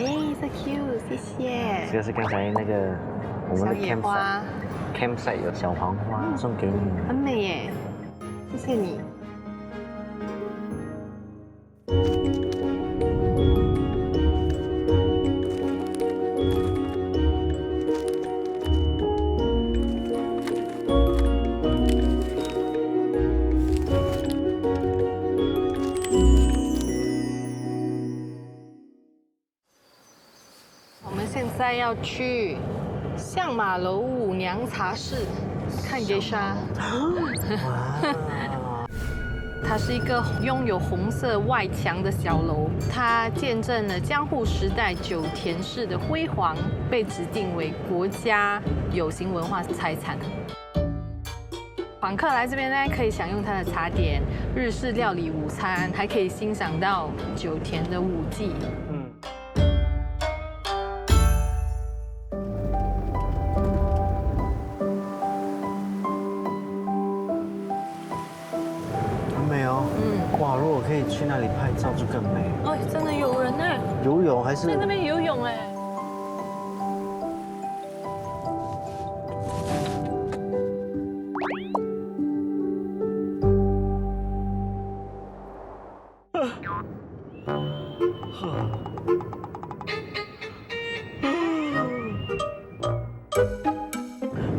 哎，so cute，谢谢。这个是刚才那个我们的小野花 campsite 有小黄花送给你。很美耶，谢谢你。我们现在要去象马楼舞娘茶室看geisha。它是一个拥有红色外墙的小楼，它见证了江户时代酒田市的辉煌，被指定为国家有形文化财产。访客来这边呢，可以享用它的茶点、日式料理午餐，还可以欣赏到酒田的舞技。很美哦。哇，如果可以去那里拍照就更美。哦，真的有人呢，游泳还是？在那边游泳哎。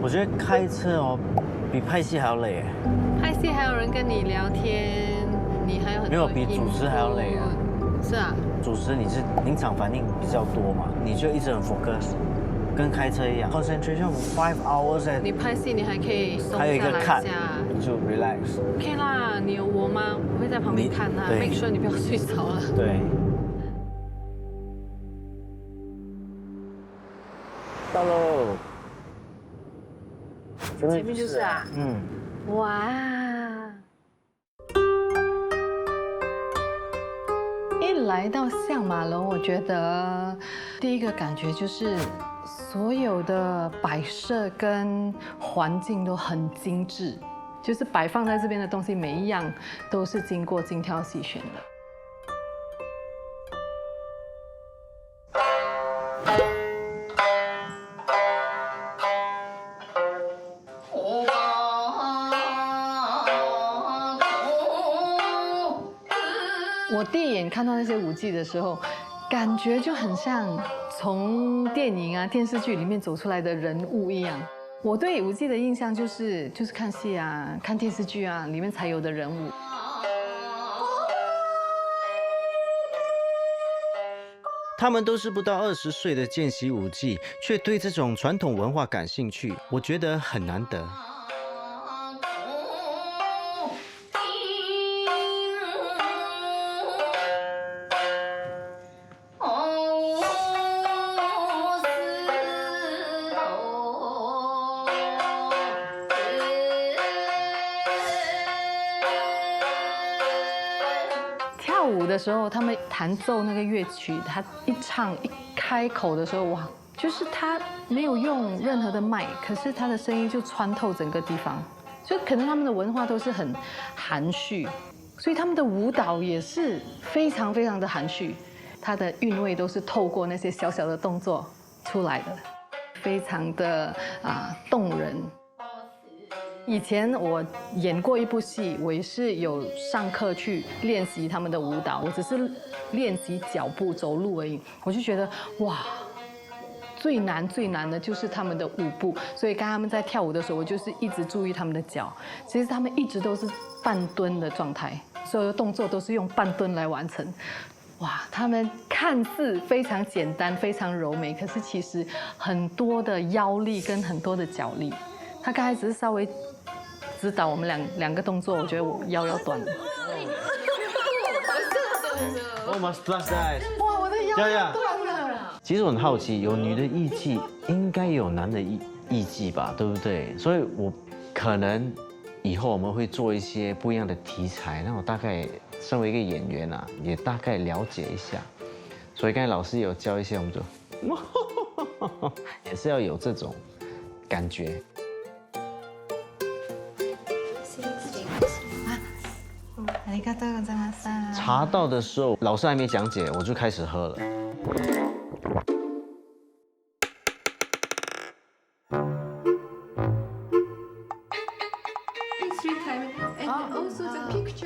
我觉得开车哦，比拍戏还要累哎。拍戏还有人跟你聊天，你还有很多没有比主持还要累啊。是啊，主持你是临场反应比较多嘛，你就一直很 focus， 跟开车一样 ，concentration 5 hours。你拍戏你还可以松还有一个下来一 cut，下。就 relax。OK 啦，你有我吗？我会在旁边看他对，make sure 你不要睡着了。对。到喽。前面就是啊。哇！一来到象马楼，我觉得第一个感觉就是所有的摆设跟环境都很精致，就是摆放在这边的东西每一样都是经过精挑细选的。我第一眼看到那些舞技的时候，感觉就很像从电影啊、电视剧里面走出来的人物一样。我对舞技的印象就是看戏啊、看电视剧啊里面才有的人物。他们都是不到20岁的见习舞伎，却对这种传统文化感兴趣，我觉得很难得。跳舞的时候，他们弹奏那个乐曲，他一唱一开口的时候，哇，就是他没有用任何的麦，可是他的声音就穿透整个地方。就可能他们的文化都是很含蓄，所以他们的舞蹈也是非常非常的含蓄，他的韵味都是透过那些小小的动作出来的，非常的动人。以前我演过一部戏，我也是有上课去练习他们的舞蹈，我只是练习脚步走路而已，我就觉得哇，最难的就是他们的舞步，所以刚他们在跳舞的时候，我就是一直注意他们的脚，其实他们一直都是半蹲的状态，所有的动作都是用半蹲来完成。哇，他们看似非常简单、非常柔美，可是其实很多的腰力跟很多的脚力。他刚才只是稍微指导我们两个动作，我觉得我腰要断了。Oh my plus size。哇，我的腰要断了。其实我很好奇，有女的艺伎，应该有男的艺伎吧，对不对？所以我可能以后我们会做一些不一样的题材，那我大概身为一个演员啊，也大概了解一下。所以刚才老师有教一些，我们就也是要有这种感觉。ありがとうございます。茶到的时候，老师还没讲解，我就开始喝了。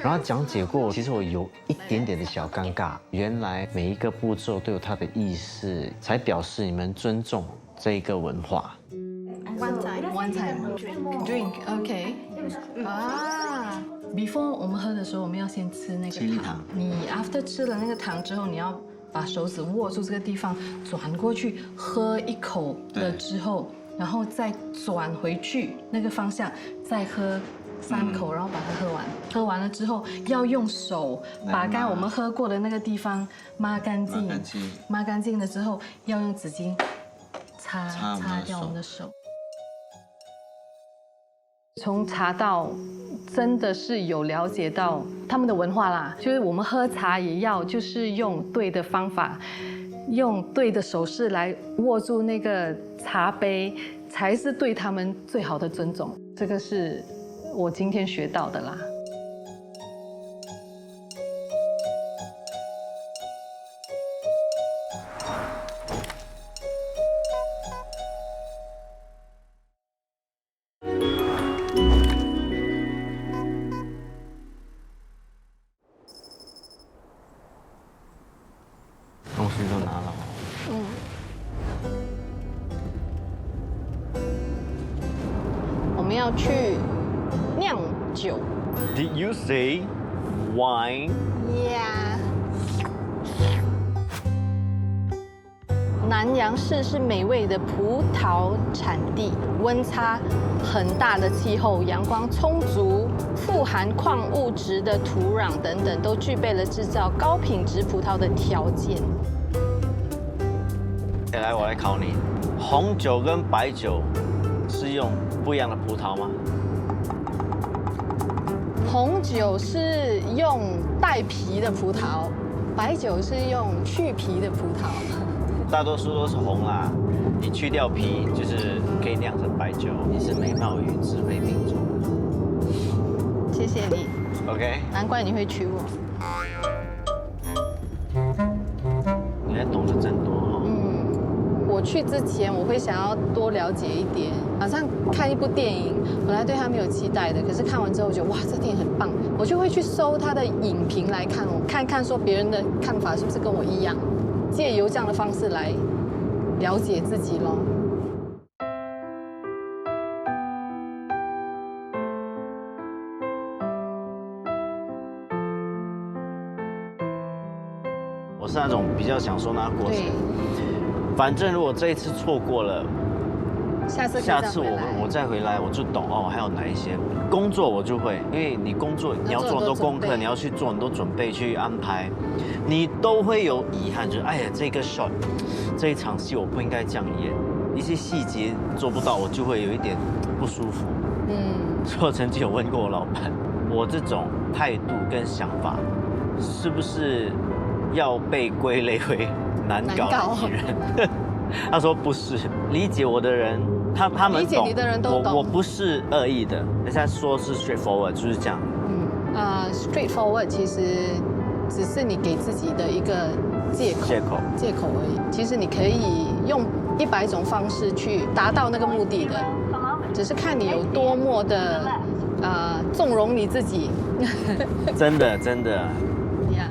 然后讲解过，其实我有一点点的小尴尬。原来每一个步骤都有它的意思，才表示你们尊重这一个文化。One time drink OK 啊。Before 我们喝的时候，我们要先吃那个糖。你 after 吃了那个糖之后，你要把手指握住这个地方，转过去喝一口了之后，然后再转回去那个方向，再喝3口，然后把它喝完。喝完了之后，要用手把刚才我们喝过的那个地方抹干净。抹干净了之后，要用纸巾擦掉我们的手。从茶道真的是有了解到他们的文化啦，就是我们喝茶也要就是用对的方法，用对的手势来握住那个茶杯，才是对他们最好的尊重。这个是我今天学到的啦。东西都拿了。我们要去酿酒。Did you say wine? Yeah。南洋市是美味的葡萄产地，温差很大的气候，阳光充足，富含矿物质的土壤等等，都具备了制造高品质葡萄的条件。来，我来考你，红酒跟白酒是用不一样的葡萄吗？红酒是用带皮的葡萄，白酒是用去皮的葡萄。大多数都是红啦，你去掉皮就是可以酿成白酒。你是美貌与智慧并重。谢谢你。OK。难怪你会娶我。你还懂得真多哈。我去之前，我会想要多了解一点，好像看一部电影，本来对它没有期待的，可是看完之后，我觉得哇，这电影很棒，我就会去搜它的影评来看，我看看说别人的看法是不是跟我一样，借由这样的方式来了解自己咯。我是那种比较享受那个过程。反正如果这一次错过了，下次我再回来，我就懂哦，还有哪一些工作我就会，因为你工作你要做很多功课，你要去做很多准备去安排，你都会有遗憾，就是哎呀这个 shot， 这一场戏我不应该这样演，一些细节做不到，我就会有一点不舒服。所以我曾经有问过我老板，我这种态度跟想法，是不是要被归类为难搞的艺人？他说不是，理解我的人，他们懂，理解你的人都懂。我不是恶意的，人家说是 straightforward， 就是这样。straightforward 其实只是你给自己的一个借口而已。其实你可以用100种方式去达到那个目的的，只是看你有多么的纵容你自己。真的真的。呀。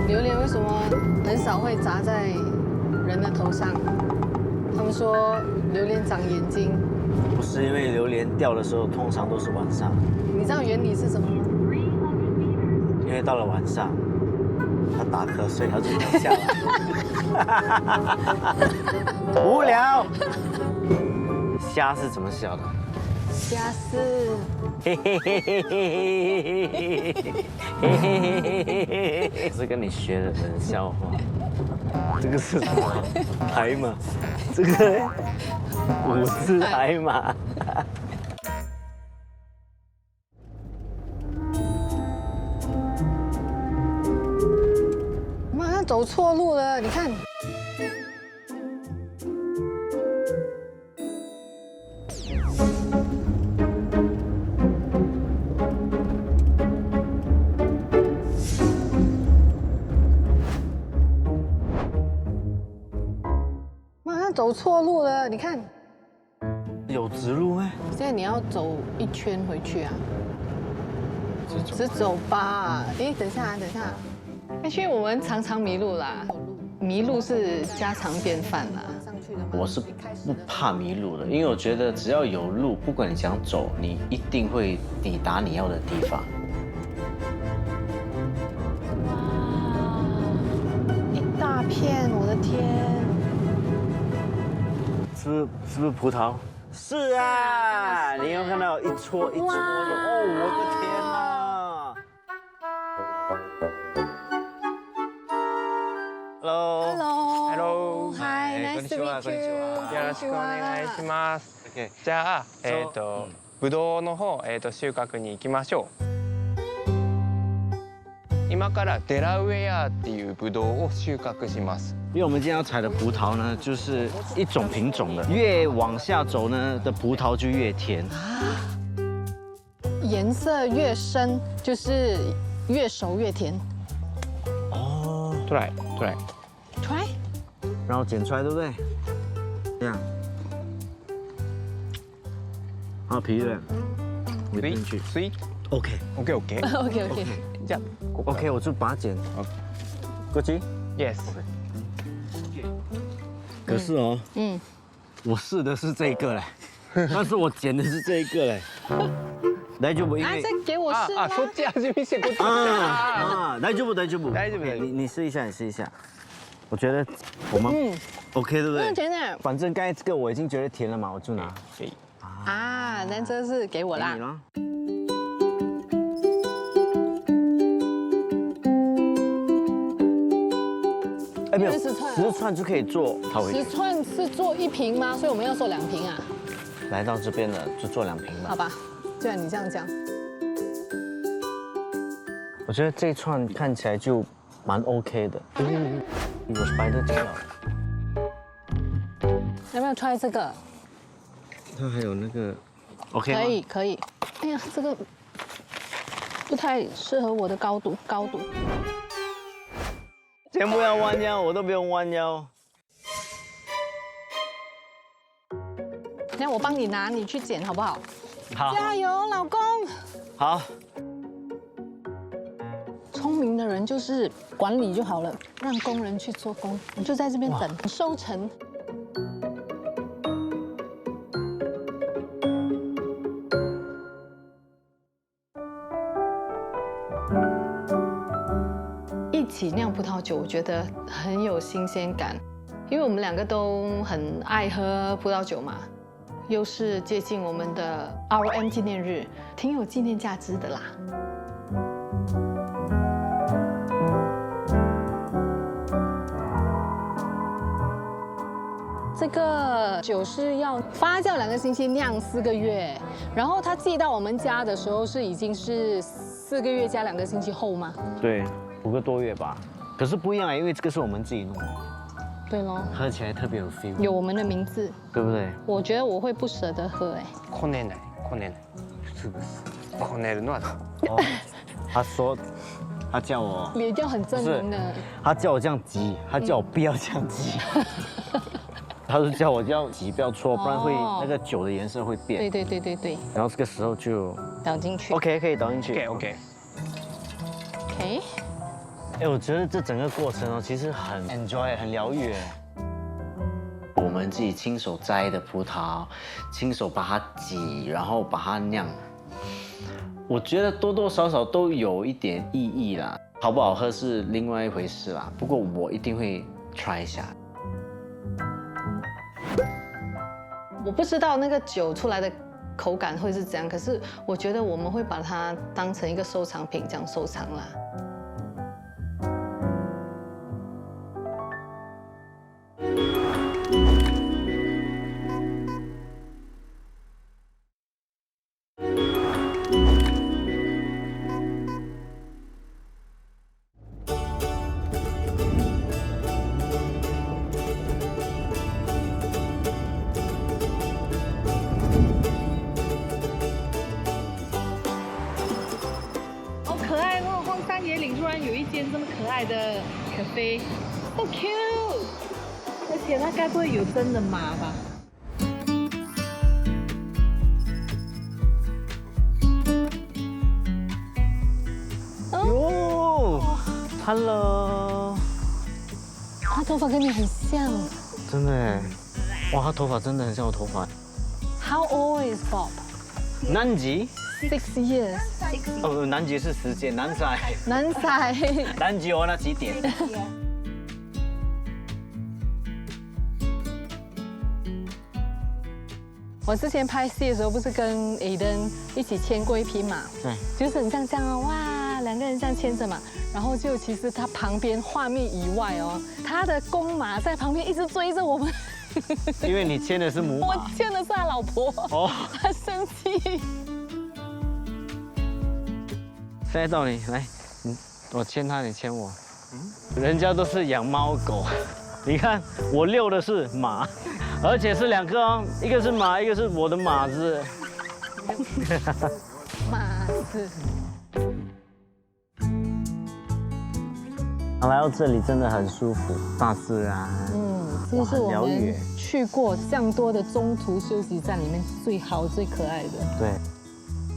榴莲为什么很少会砸在人的头上？他们说榴莲长眼睛。不是，因为榴莲掉的时候通常都是晚上。你知道原理是什么吗？因为到了晚上，他打瞌睡，他就掉下来。无聊。虾是怎么笑的？虾是。是跟你学的冷笑话。这个是什么？海马。这个5只海马。我们好像走错路了，你看。啊，走错路了，你看，有直路吗？现在你要走一圈回去啊，直走吧。哎，等一下，等一下，因为我们常常迷路啦，迷路是家常便饭啦。我是不怕迷路的，因为我觉得只要有路，不管你想走，你一定会抵达你要的地方。哇，一大片，我的天！是不是葡萄？是啊，你有看到一撮一撮的哦，我的天哪 ！Hello。 Hello. Hi. Nice to meet you. よろしくお願いします。 OK。じゃあ、ぶどうの方、収穫に行きましょう。今からデラウェアっていうぶどうを収穫します。因为我们今天要采的葡萄呢，就是一种品种的，越往下走呢的葡萄就越甜。颜色越深，就是越熟越甜。哦，トライ、トライ。 Try. 然后剪出来，对不对？这样。然后皮对，我进去。スイー OK。 ト。OK OK。 OK OK。じゃあここ。 OK， 我就把它剪。过去。 Yes。可是哦，我试的是这个嘞，但是我剪的是这个嘞。大丈夫？因啊，为再给我试啦。そっち味見してこっち。大丈夫大丈夫。大丈夫。你试一下，你试一下。我觉得我们 OK 对不对？甜点。反正刚才这个我已经觉得甜了嘛，我就拿。啊，那这是给我啦。哎，没有10串就可以做好回去。 10串是做1瓶吗？所以我们要做2瓶啊？来到这边了，就做2瓶吧。好吧，既然你这样讲，我觉得这一串看起来就蛮 OK 的。有 spider tail。要不要 try 这个？它还有那个 OK 吗？可以可以。哎呀，这个不太适合我的高度。先不要弯腰，我都不用弯腰。那我帮你拿，你去捡好不好？好，加油，老公！好。聪明的人就是管理就好了，让工人去做工，你就在这边等收成。一起酿葡萄酒，我觉得很有新鲜感，因为我们2个都很爱喝葡萄酒嘛，又是接近我们的 RM 纪念日，挺有纪念价值的啦。这个酒是要发酵2个星期，酿4个月，然后它寄到我们家的时候已经是4个月加2个星期后吗？对，5个多月吧。可是不一样啊，因为这个是我们自己弄的，对咯，喝起来特别有 feel，有我们的名字，对不对？我觉得我会不舍得喝哎。こねない、こねない。すぐこねるのは。哦，他说，他叫我，脸就很狰狞的。他叫我这样挤，他叫我不要这样挤。他是叫我这样挤，不要搓，不然会那个酒的颜色会变。对。然后这个时候就倒进去。 OK， 可以倒进去。 OK。 OK。哎，我觉得这整个过程哦，其实很 enjoy， 很疗愈。我们自己亲手摘的葡萄，亲手把它挤，然后把它酿，我觉得多多少少都有一点意义啦。好不好喝是另外一回事啦，不过我一定会 try 一下。我不知道那个酒出来的口感会是怎样，可是我觉得我们会把它当成一个收藏品这样收藏啦。突然有一间这么可爱的咖啡 ，so cute，天，那该不会有真的马吧？哟，Hello，他头发跟你很像。真的哎，哇，他头发真的很像我头发。 How old is Bob? 南极？ 6 years。哦，南极是时间，南仔。南仔。南极我那几点？我之前拍戏的时候，不是跟 Aiden 一起牵过一匹马？对，就是很像这样哦，哇，两个人这样牵着马，然后就其实他旁边画面以外哦，他的公马在旁边一直追着我们。因为你牵的是母马。我牵的是他老婆。哦，他生气。现在到你来，我牵他，你牵我。人家都是养猫狗，你看我遛的是马，而且是2个哦，一个是马，一个是我的马子。马子。来到这里真的很舒服，大自然。这是我疗愈们去过这样多的中途休息站里面最好、最可爱的。对。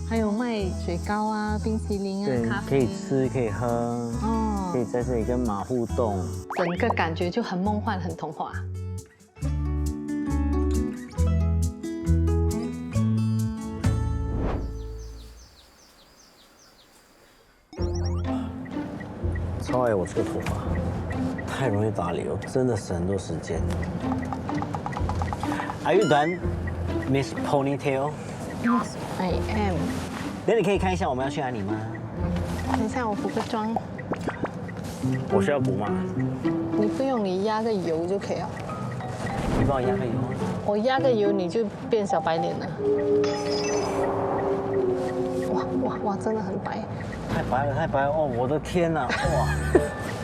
还有卖雪糕啊、冰淇淋啊、咖啡，可以吃，可以喝，哦，可以在这里跟马互动，整个感觉就很梦幻、很童话。超爱我这个头发，太容易打理了，真的省很多时间。Are you done, Miss Ponytail? Yes, I am. 那你可以看一下我们要去哪里吗？等一下我补个妆。我需要补吗？你不用，你压个油就可以了。你帮我压个油。我压个油你就变小白脸了。哇，真的很白。太白了，太白了！哦，我的天哪！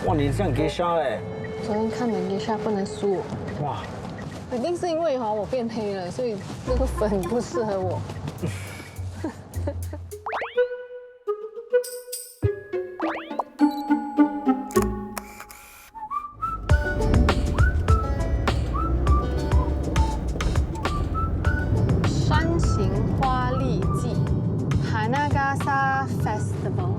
哇，你这样给杀嘞！昨天看的一下不能输我。哇，一定是因为我变黑了，所以这个粉不适合我。山形花丽季 Hanagasa Festival。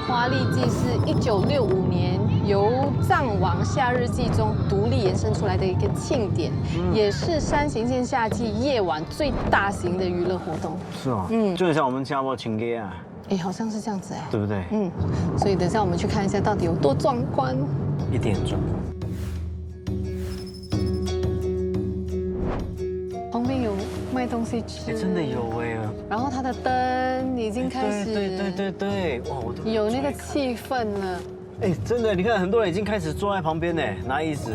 花丽季是1965年由藏王夏日祭中独立延伸出来的一个庆典，也是山形县夏季夜晚最大型的娱乐活动。是哦，就很像我们新加坡情歌啊，哎，好像是这样子哎，对不对？所以等一下我们去看一下到底有多壮观。一点壮观。旁边有卖东西吃，真的有哎。然后它的灯已经开始，对，哇，我都有那个气氛了。哎，真的，你看很多人已经开始坐在旁边呢，拿椅子。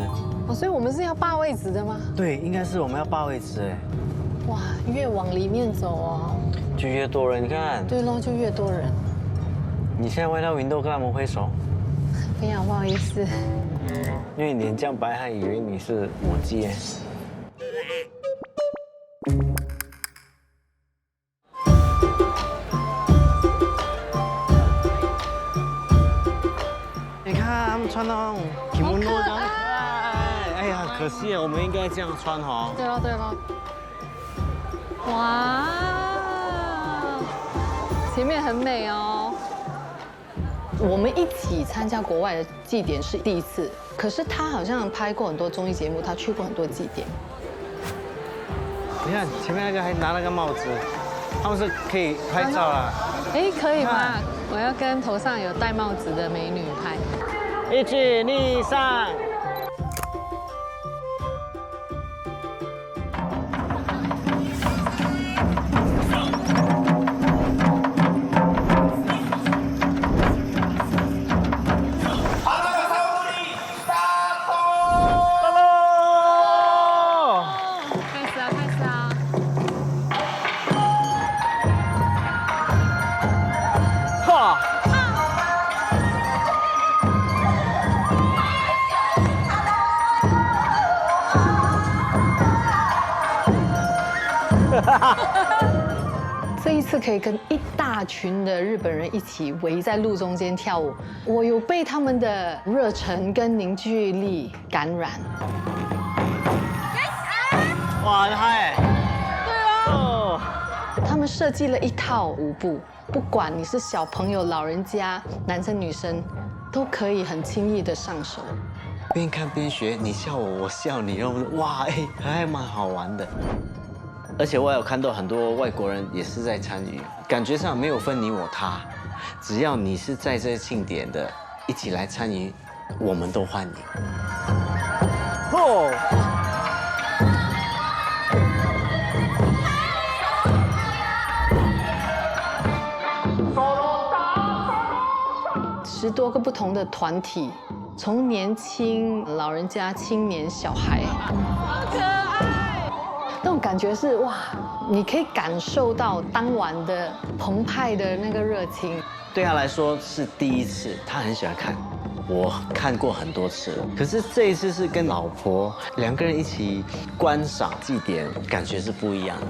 哦，所以我们是要霸位置的吗？对，应该是我们要霸位置哎。哇，越往里面走哦，就越多人，你看。对咯，就越多人。你现在歪到 window 跟他们挥手。不要，不好意思。因为你脸这样白，还以为你是母鸡哎。你看他们穿那种kimono这样可爱，哎呀，可惜啊，我们应该这样穿哈。对咯，对咯。哇，前面很美哦。我们一起参加国外的祭典是第一次，可是他好像拍过很多综艺节目，他去过很多祭典。你看前面那个还拿了个帽子，他们是可以拍照啦。哎，可以吗？我要跟头上有戴帽子的美女拍。1、2、3。这一次次可以跟一大群的日本人一起围在路中间跳舞，我有被他们的热忱跟凝聚力感染。哇，很嗨！对啊。哦。他们设计了一套舞步，不管你是小朋友、老人家、男生女生，都可以很轻易的上手。边看边学，你笑我，我笑你，然后哇，还蛮好玩的。而且我有看到很多外国人也是在参与，感觉上没有分你我他，只要你是在这庆典的，一起来参与，我们都欢迎。哦。10多个不同的团体，从年轻、老人家、青年、小孩，好可爱。那种感觉是哇，你可以感受到当晚的澎湃的那个热情。对他来说是第一次，他很喜欢看。我看过很多次了，可是这一次是跟老婆2个人一起观赏祭典，感觉是不一样的。